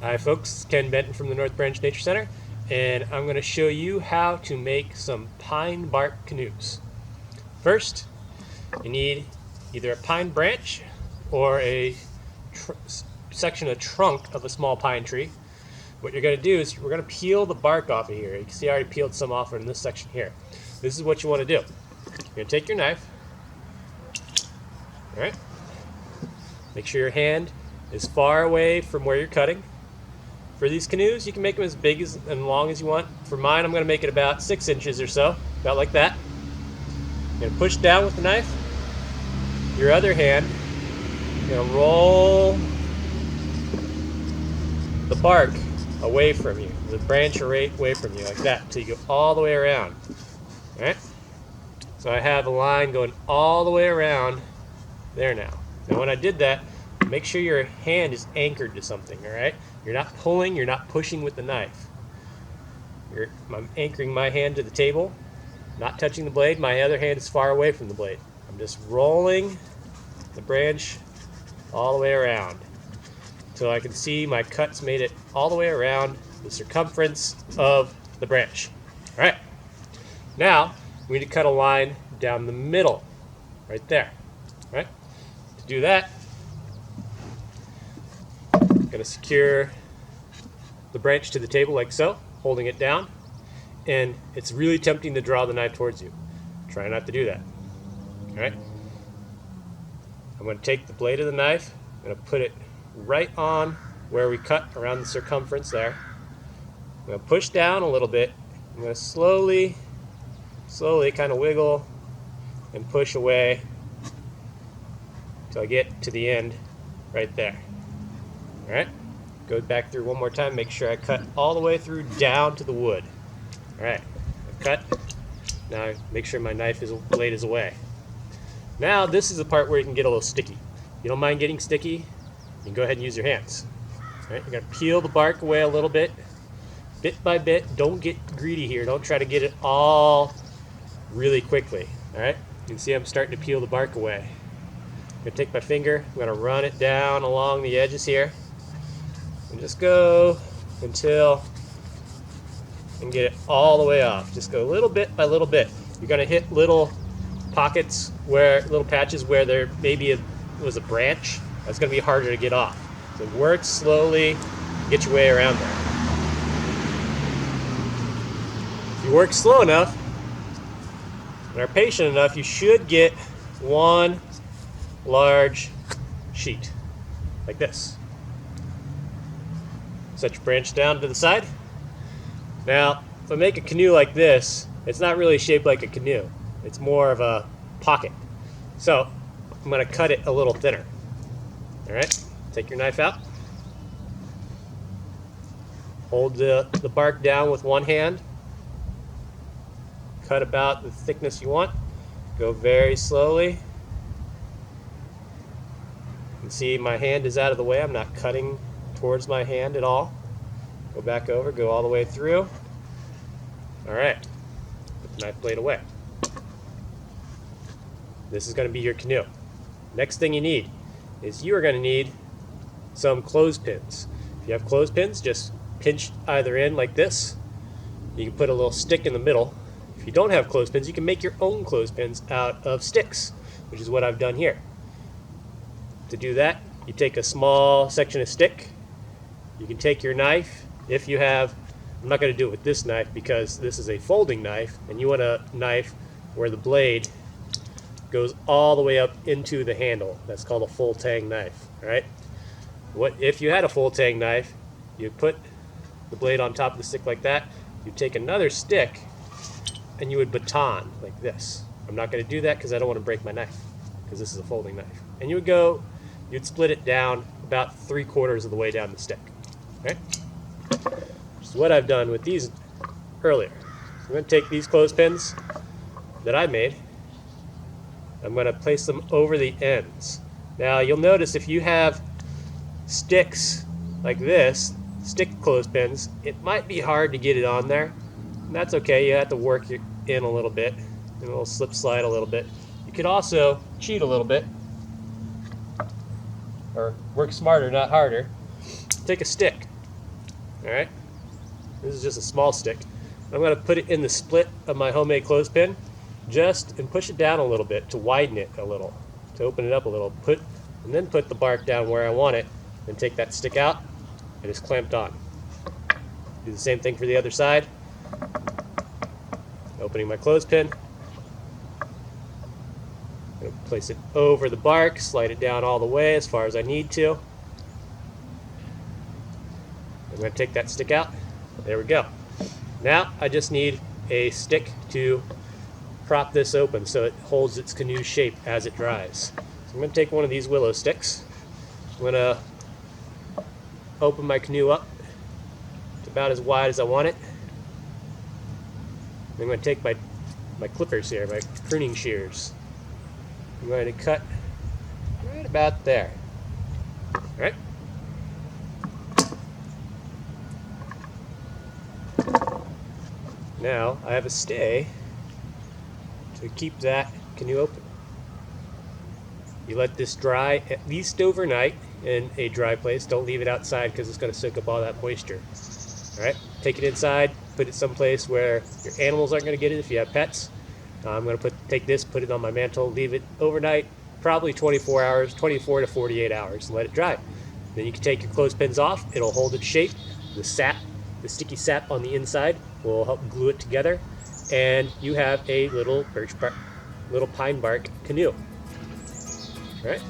Hi folks, Ken Benton from the North Branch Nature Center, and I'm going to show you how to make some pine bark canoes. First, you need either a pine branch or a section of trunk of a small pine tree. What you're going to do is we're going to peel the bark off of here. You can see I already peeled some off in this section here. This is what you want to do. You're going to take your knife, all right? Make sure your hand is far away from where you're cutting. For these canoes, you can make them as big and long as you want. For mine, I'm going to make it about 6 inches or so, about like that. You're going to push down with the knife. Your other hand, you're going to roll the bark away from you, the branch away from you, like that, until you go all the way around. All right? So I have a line going all the way around there now. Now when I did that, make sure your hand is anchored to something, all right? You're not pulling, you're not pushing with the knife. I'm anchoring my hand to the table, not touching the blade. My other hand is far away from the blade. I'm just rolling the branch all the way around until I can see my cuts made it all the way around the circumference of the branch. All right. Now, we need to cut a line down the middle, right there. All right. To do that, I'm going to secure the branch to the table like so, holding it down, and it's really tempting to draw the knife towards you. Try not to do that. All right? I'm going to take the blade of the knife, I'm going to put it right on where we cut around the circumference there. I'm going to push down a little bit. I'm going to slowly kind of wiggle and push away until I get to the end right there. All right, go back through one more time, make sure I cut all the way through down to the wood. All right, I cut. Now make sure my blade is away. Now this is the part where you can get a little sticky. If you don't mind getting sticky, you can go ahead and use your hands. All right, you're gonna peel the bark away a little bit by bit. Don't get greedy here. Don't try to get it all really quickly. All right, you can see I'm starting to peel the bark away. I'm gonna take my finger, I'm gonna run it down along the edges here. And just go until and get it all the way off. Just go little bit by little bit. You're going to hit little pockets little patches where there maybe was a branch. That's going to be harder to get off. So work slowly, get your way around there. If you work slow enough and are patient enough, you should get one large sheet like this. Set your branch down to the side. Now, if I make a canoe like this, it's not really shaped like a canoe. It's more of a pocket. So, I'm going to cut it a little thinner. All right, take your knife out. Hold the bark down with one hand. Cut about the thickness you want. Go very slowly. You can see my hand is out of the way. I'm not cutting towards my hand at all. Go back over, go all the way through. All right, put the knife blade away. This is going to be your canoe. Next thing you need is you are going to need some clothespins. If you have clothespins, just pinch either end like this. You can put a little stick in the middle. If you don't have clothespins, you can make your own clothespins out of sticks, which is what I've done here. To do that, you take a small section of stick. You can take your knife, if you have, I'm not going to do it with this knife because this is a folding knife, and you want a knife where the blade goes all the way up into the handle. That's called a full tang knife, all right? If you had a full tang knife, you'd put the blade on top of the stick like that. You'd take another stick, and you would baton like this. I'm not going to do that because I don't want to break my knife, because this is a folding knife. And you'd split it down about 3/4 of the way down the stick. Okay? Which is what I've done with these earlier. So I'm going to take these clothespins that I made. I'm going to place them over the ends. Now you'll notice if you have sticks like this, stick clothespins, it might be hard to get it on there. And that's okay. You have to work it in a little bit. And it'll slip slide a little bit. You could also cheat a little bit. Or work smarter, not harder. Take a stick. Alright? This is just a small stick. I'm going to put it in the split of my homemade clothespin and push it down a little bit to widen it a little, to open it up a little. And then put the bark down where I want it, and take that stick out, and it's clamped on. Do the same thing for the other side. Opening my clothespin. I'm going to place it over the bark, slide it down all the way as far as I need to. I'm going to take that stick out. There we go. Now I just need a stick to prop this open so it holds its canoe shape as it dries. So I'm going to take one of these willow sticks. I'm going to open my canoe up to about as wide as I want it. I'm going to take my clippers here, my pruning shears. I'm going to cut right about there. All right. Now I have a stay to keep that canoe open. You let this dry at least overnight in a dry place. Don't leave it outside because it's going to soak up all that moisture. Alright, take it inside, put it someplace where your animals aren't going to get it if you have pets. I'm going to take this, put it on my mantle, leave it overnight, probably 24 to 48 hours, and let it dry. Then you can take your clothespins off. It'll hold its shape. The sticky sap on the inside will help glue it together, and you have a little pine bark canoe. All right.